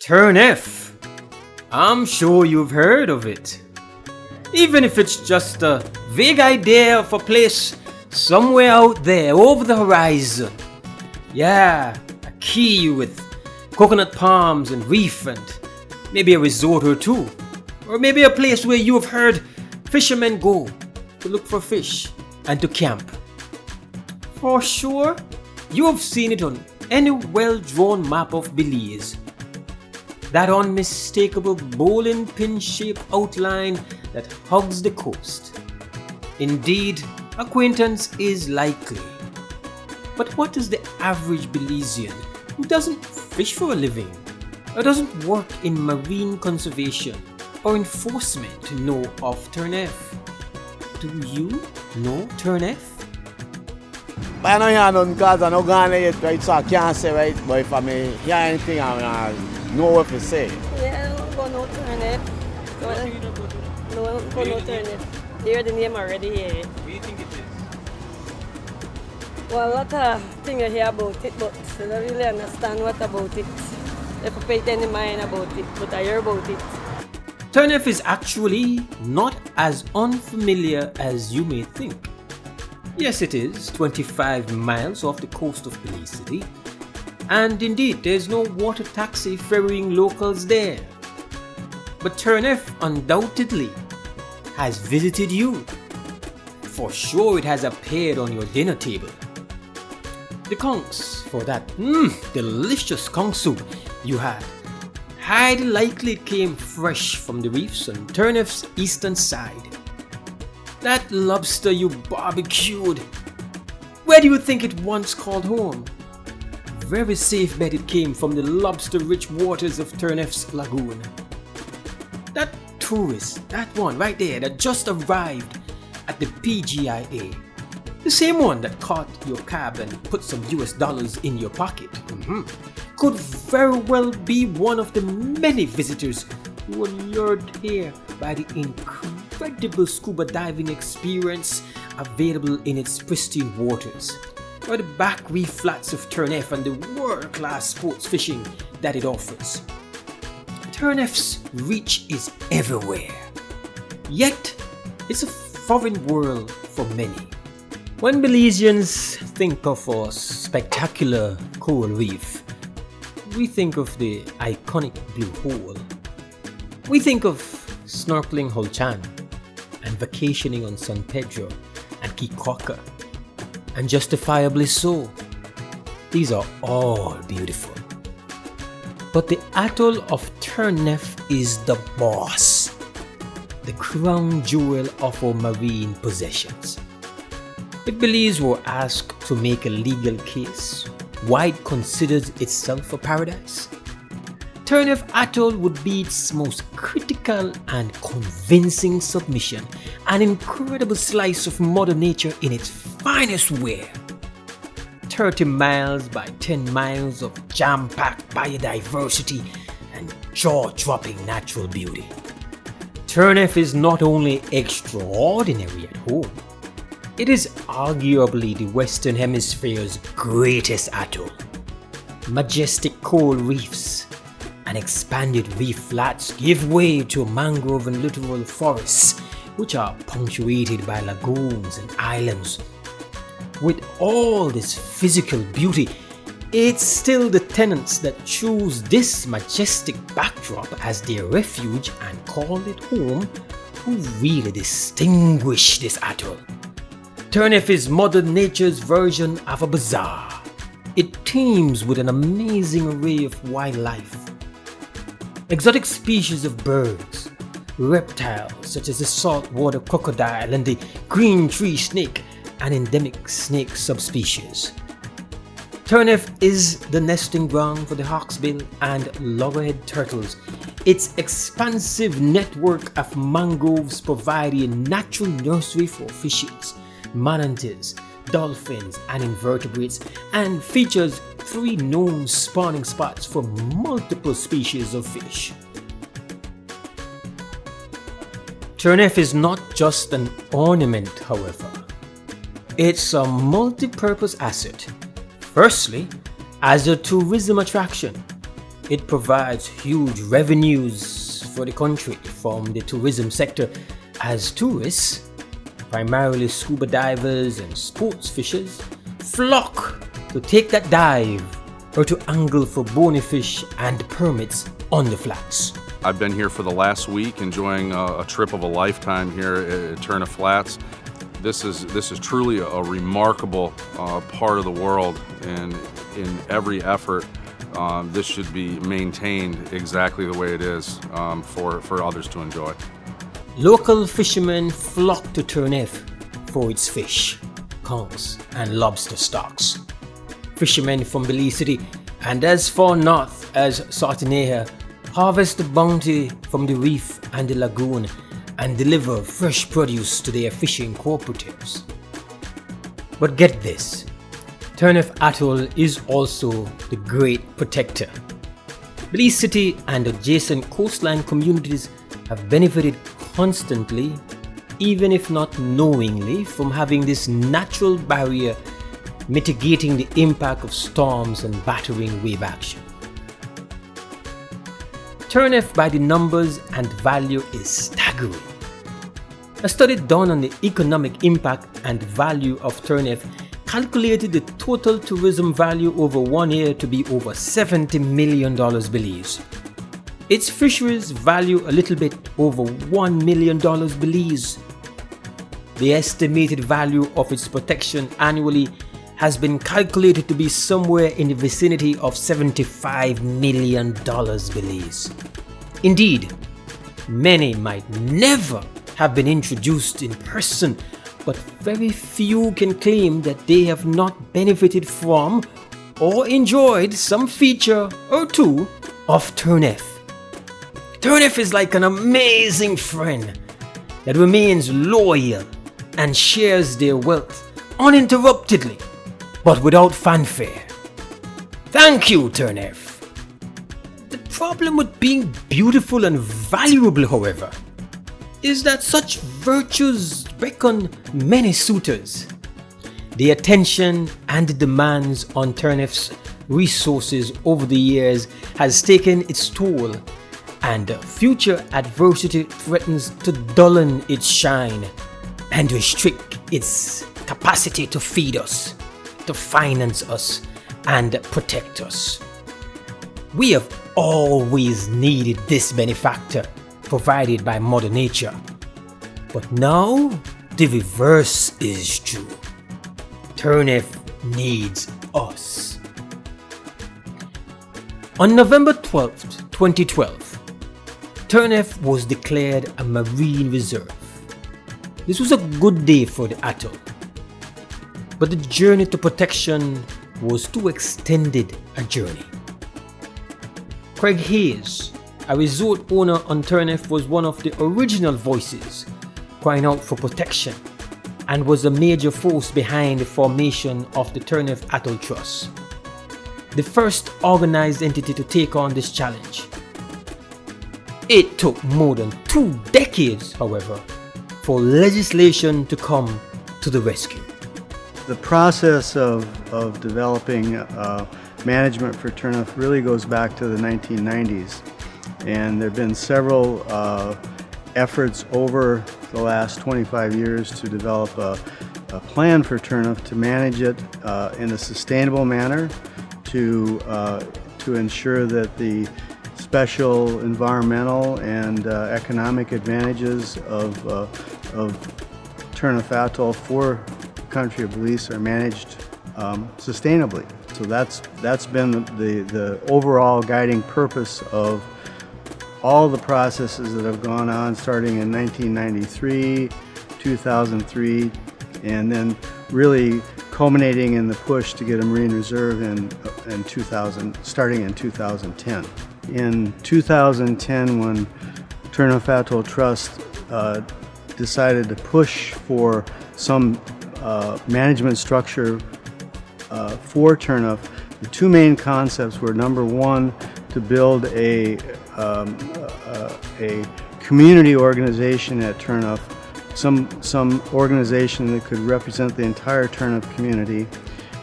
Turneffe. I'm sure you've heard of it. Even if it's just a vague idea of a place somewhere out there over the horizon. Yeah, a key with coconut palms and reef and maybe a resort or two. Or maybe a place where you have heard fishermen go to look for fish and to camp. For sure, you have seen it on any well-drawn map of Belize. That unmistakable bowling pin-shaped outline that hugs the coast. Indeed, acquaintance is likely. But what does the average Belizean who doesn't fish for a living or doesn't work in marine conservation or enforcement know of Turneffe? Do you know Turneffe? I don't hear nothing because I don't go on yet, right? So I can't say, right? But if I may hear anything, I know what to say. Yeah, I don't go no Turneffe. No, I don't go no Turneffe. You heard the name already, yeah. What do you think it is? Well, a lot of things I hear about it, but I don't really understand what about it. If I pay any mind about it, but I hear about it. Turneffe is actually not as unfamiliar as you may think. Yes, it is 25 miles off the coast of Belize City, and indeed there's no water taxi ferrying locals there. But Turneffe undoubtedly has visited you. For sure it has appeared on your dinner table. The conchs for that delicious conch soup you had highly likely it came fresh from the reefs on Turneffe's eastern side. That lobster you barbecued, where do you think it once called home? Very safe bet it came from the lobster-rich waters of Turneffe's lagoon. That tourist, that one right there that just arrived at the PGIA, the same one that caught your cab and put some US dollars in your pocket, could very well be one of the many visitors who were lured here by the incredible scuba diving experience available in its pristine waters, or the back reef flats of Turneffe and the world-class sports fishing that it offers. Turneffe's reach is everywhere, yet it's a foreign world for many. When Belizeans think of a spectacular coral reef, we think of the iconic Blue Hole. We think of snorkeling Holchan and vacationing on San Pedro and Kikoka, and justifiably so. These are all beautiful. But the atoll of Turneffe is the boss, the crown jewel of our marine possessions. If Belize were asked to make a legal case why it considers itself a paradise, Turneffe Atoll would be its most critical and convincing submission, an incredible slice of Mother Nature in its finest wear. 30 miles by 10 miles of jam-packed biodiversity and jaw-dropping natural beauty. Turneffe is not only extraordinary at home, it is arguably the Western Hemisphere's greatest atoll. Majestic coral reefs and expanded reef flats give way to mangrove and littoral forests, which are punctuated by lagoons and islands. With all this physical beauty, it's still the tenants that choose this majestic backdrop as their refuge and call it home who really distinguish this atoll. Turneffe is Mother Nature's version of a bazaar. It teems with an amazing array of wildlife. Exotic species of birds, reptiles such as the saltwater crocodile and the green tree snake, and endemic snake subspecies. Turneffe is the nesting ground for the hawksbill and loggerhead turtles. Its expansive network of mangroves provide a natural nursery for fishes, manatees, dolphins, and invertebrates, and features 3 known spawning spots for multiple species of fish. Turneffe is not just an ornament, however. It's a multi-purpose asset. Firstly, as a tourism attraction. it provides huge revenues for the country from the tourism sector, as tourists, primarily scuba divers and sports fishers, flock to take that dive or to angle for bony fish and permits on the flats. I've been here for the last week, enjoying a trip of a lifetime here at Turneffe Flats. This is truly a remarkable part of the world, and in every effort, this should be maintained exactly the way it is for others to enjoy. Local fishermen flock to Turneffe for its fish, conchs, and lobster stocks. Fishermen from Belize City and as far north as Sardinia harvest the bounty from the reef and the lagoon and deliver fresh produce to their fishing cooperatives. But get this, Turneffe Atoll is also the great protector. Belize City and adjacent coastline communities have benefited constantly, even if not knowingly, from having this natural barrier mitigating the impact of storms and battering wave action. Turneffe by the numbers and value is staggering. A study done on the economic impact and value of Turneffe calculated the total tourism value over 1 year to be over $70 million Belize. Its fisheries value a little bit over $1 million Belize. The estimated value of its protection annually has been calculated to be somewhere in the vicinity of $75 million Belize. Indeed, many might never have been introduced in person, but very few can claim that they have not benefited from or enjoyed some feature or two of Turneffe. Turneffe is like an amazing friend that remains loyal and shares their wealth uninterruptedly, but without fanfare. Thank you, Turneffe. The problem with being beautiful and valuable, however, is that such virtues beckon many suitors. The attention and the demands on Turneffe's resources over the years has taken its toll, and future adversity threatens to dullen its shine and restrict its capacity to feed us, to finance us, and protect us. We have always needed this benefactor provided by Mother Nature. But now the reverse is true. Turneffe needs us. On November 12th, 2012, Turneffe was declared a marine reserve. This was a good day for the atoll, but the journey to protection was too extended a journey. Craig Hayes, a resort owner on Turneffe, was one of the original voices crying out for protection and was a major force behind the formation of the Turneffe Atoll Trust, the first organized entity to take on this challenge. It took more than 2 decades, however, for legislation to come to the rescue. The process of developing management for Turneffe really goes back to the 1990s, and there have been several efforts over the last 25 years to develop a plan for Turneffe to manage it in a sustainable manner, to ensure that the special environmental and economic advantages of Turneffe Atoll for the country of Belize are managed sustainably. So that's been the overall guiding purpose of all the processes that have gone on, starting in 1993, 2003, and then really culminating in the push to get a marine reserve starting in 2010. In 2010, when Turneffe Atoll Trust decided to push for some management structure for Turneffe, the 2 main concepts were, number one, to build a community organization at Turneffe, some organization that could represent the entire Turneffe community,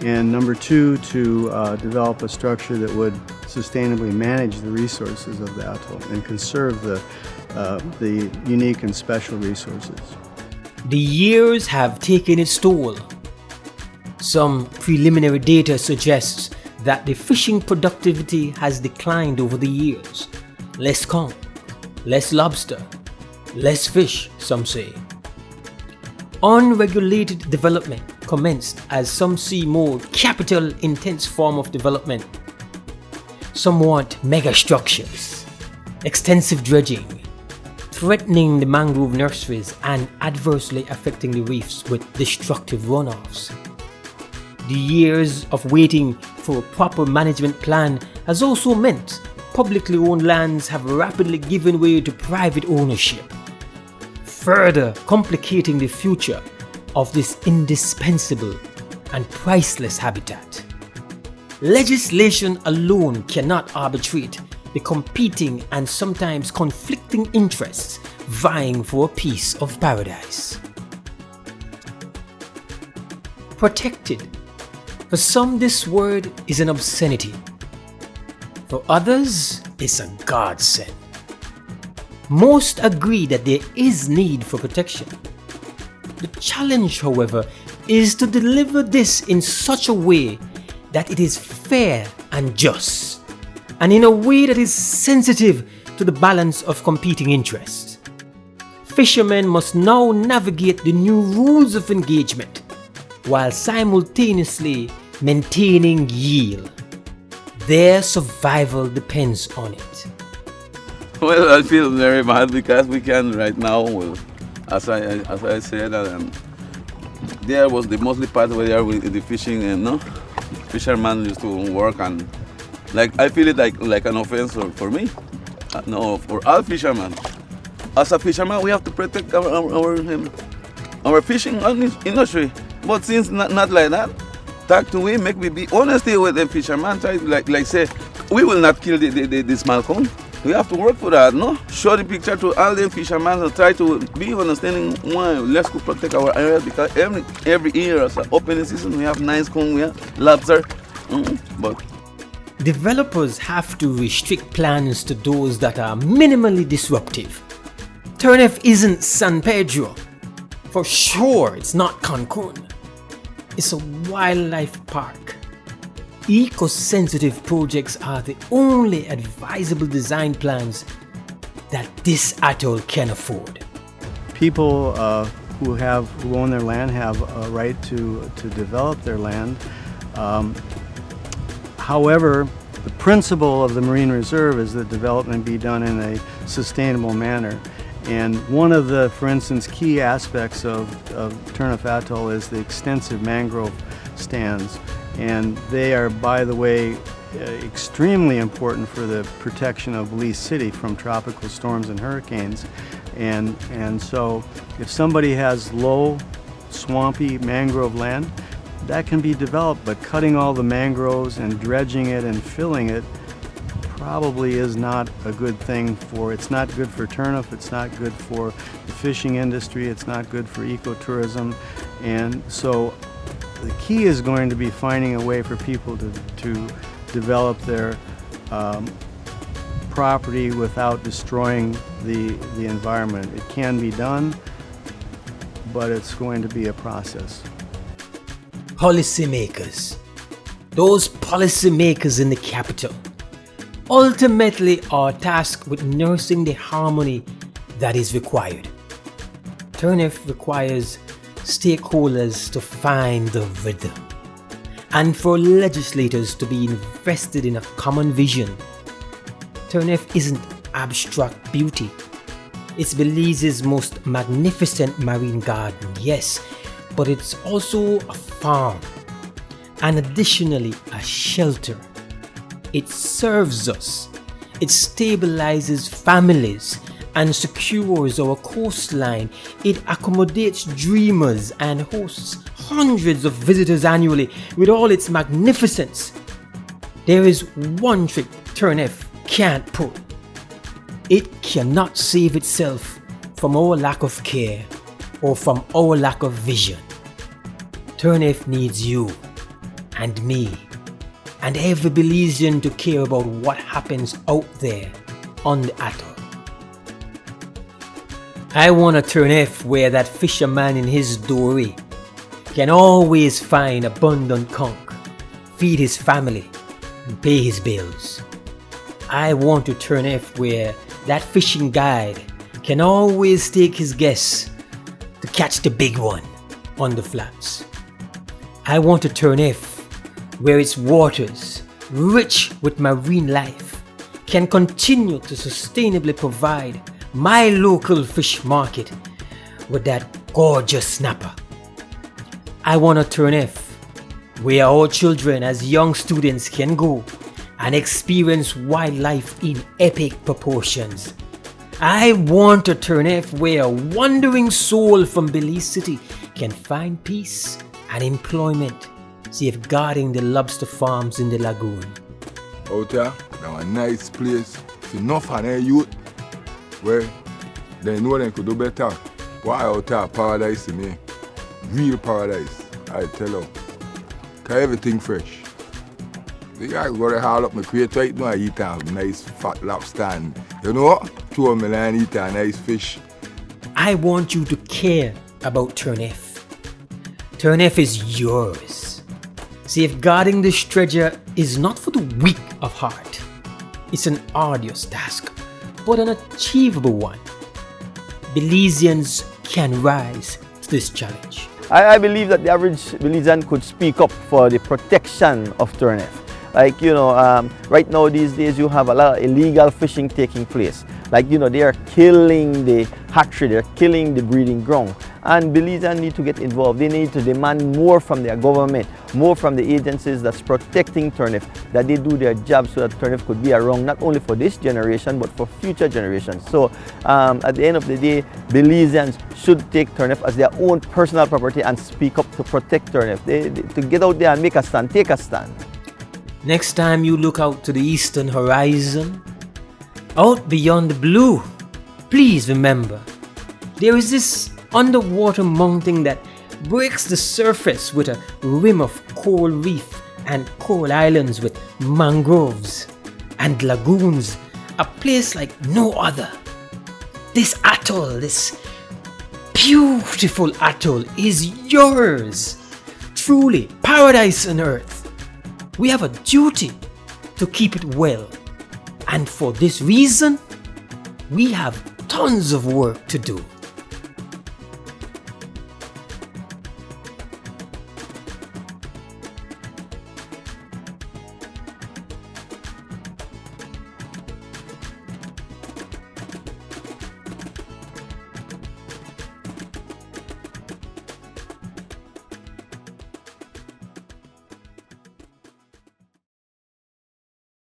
and number two, to develop a structure that would sustainably manage the resources of the atoll and conserve the unique and special resources. The years have taken its toll. Some preliminary data suggests that the fishing productivity has declined over the years. Less conch, less lobster, less fish, some say. Unregulated development commenced as some see more capital-intense form of development. Some want mega structures, extensive dredging, threatening the mangrove nurseries and adversely affecting the reefs with destructive runoffs. The years of waiting for a proper management plan has also meant publicly owned lands have rapidly given way to private ownership, further complicating the future of this indispensable and priceless habitat. Legislation alone cannot arbitrate the competing and sometimes conflicting interests vying for a piece of paradise. Protected. For some, this word is an obscenity. For others, it's a godsend. Most agree that there is need for protection. The challenge, however, is to deliver this in such a way that it is fair and just, and in a way that is sensitive to the balance of competing interests. Fishermen must now navigate the new rules of engagement while simultaneously maintaining yield. Their survival depends on it. Well, I feel very bad because we can right now, well, as I said, there was the mostly part where there with the fishing and fishermen used to work, and like I feel it like an offense for me, no, for all fishermen. As a fisherman, we have to protect our fishing industry. But since not like that, talk to we, make we be honest with the fisherman. Try like say, we will not kill the small conch. We have to work for that, no? Show the picture to all the fishermen and try to be understanding why let's go protect our area, because every year as an opening season we have nice conch, we have lobster. But developers have to restrict plans to those that are minimally disruptive. Turneffe isn't San Pedro. For sure, it's not Cancun. It's a wildlife park. Eco-sensitive projects are the only advisable design plans that this atoll can afford. People who own their land have a right to develop their land. However, the principle of the Marine Reserve is that development be done in a sustainable manner. And one of the, for instance, key aspects of Turneffe Atoll is the extensive mangrove stands. And they are, by the way, extremely important for the protection of Belize City from tropical storms and hurricanes. And so if somebody has low, swampy mangrove land, that can be developed, but cutting all the mangroves and dredging it and filling it probably is not a good thing it's not good for Turneffe, it's not good for the fishing industry, it's not good for ecotourism. And so the key is going to be finding a way for people to develop their property without destroying the environment. It can be done, but it's going to be a process. Policymakers. Those policymakers in the capital ultimately are tasked with nursing the harmony that is required. Turneffe requires stakeholders to find the rhythm, and for legislators to be invested in a common vision. Turneffe isn't abstract beauty. It's Belize's most magnificent marine garden, yes, but it's also a farm, and additionally a shelter. It serves us, it stabilizes families and secures our coastline. It accommodates dreamers and hosts hundreds of visitors annually with all its magnificence. There is one trick Turneffe can't pull. It cannot save itself from our lack of care or from our lack of vision. Turneffe needs you and me and every Belizean to care about what happens out there on the atoll. I want a Turneffe where that fisherman in his dory can always find abundant conch, feed his family, and pay his bills. I want a Turneffe where that fishing guide can always take his guests to catch the big one on the flats. I want a Turneffe where its waters, rich with marine life, can continue to sustainably provide my local fish market with that gorgeous snapper. I want a Turneffe where our children as young students can go and experience wildlife in epic proportions. I want a Turneffe where a wandering soul from Belize City can find peace and employment, safeguarding the lobster farms in the lagoon. Out here, that's a nice place. It's enough of their youth where they know they could do better. Why out here, paradise to me. Real paradise, I tell you. Because everything fresh. The guy go to haul up my crate right now, I eat a nice fat lobster and, you know, 2 million eat a nice fish. I want you to care about Turneffe. Turneffe is yours. Safeguarding this treasure is not for the weak of heart. It's an arduous task, but an achievable one. Belizeans can rise to this challenge. I believe that the average Belizean could speak up for the protection of Turneffe. Like, you know, right now these days you have a lot of illegal fishing taking place. Like, you know, they are killing the hatchery, they're killing the breeding ground. And Belizeans need to get involved. They need to demand more from their government, more from the agencies that's protecting Turneffe, that they do their job so that Turneffe could be around not only for this generation but for future generations. So at the end of the day, Belizeans should take Turneffe as their own personal property and speak up to protect Turneffe. To get out there and make a stand, take a stand. Next time you look out to the eastern horizon, out beyond the blue, please remember, there is this underwater mountain that breaks the surface with a rim of coral reef and coral islands with mangroves and lagoons, a place like no other. This atoll, this beautiful atoll is yours. Truly paradise on earth. We have a duty to keep it well. And for this reason, we have tons of work to do.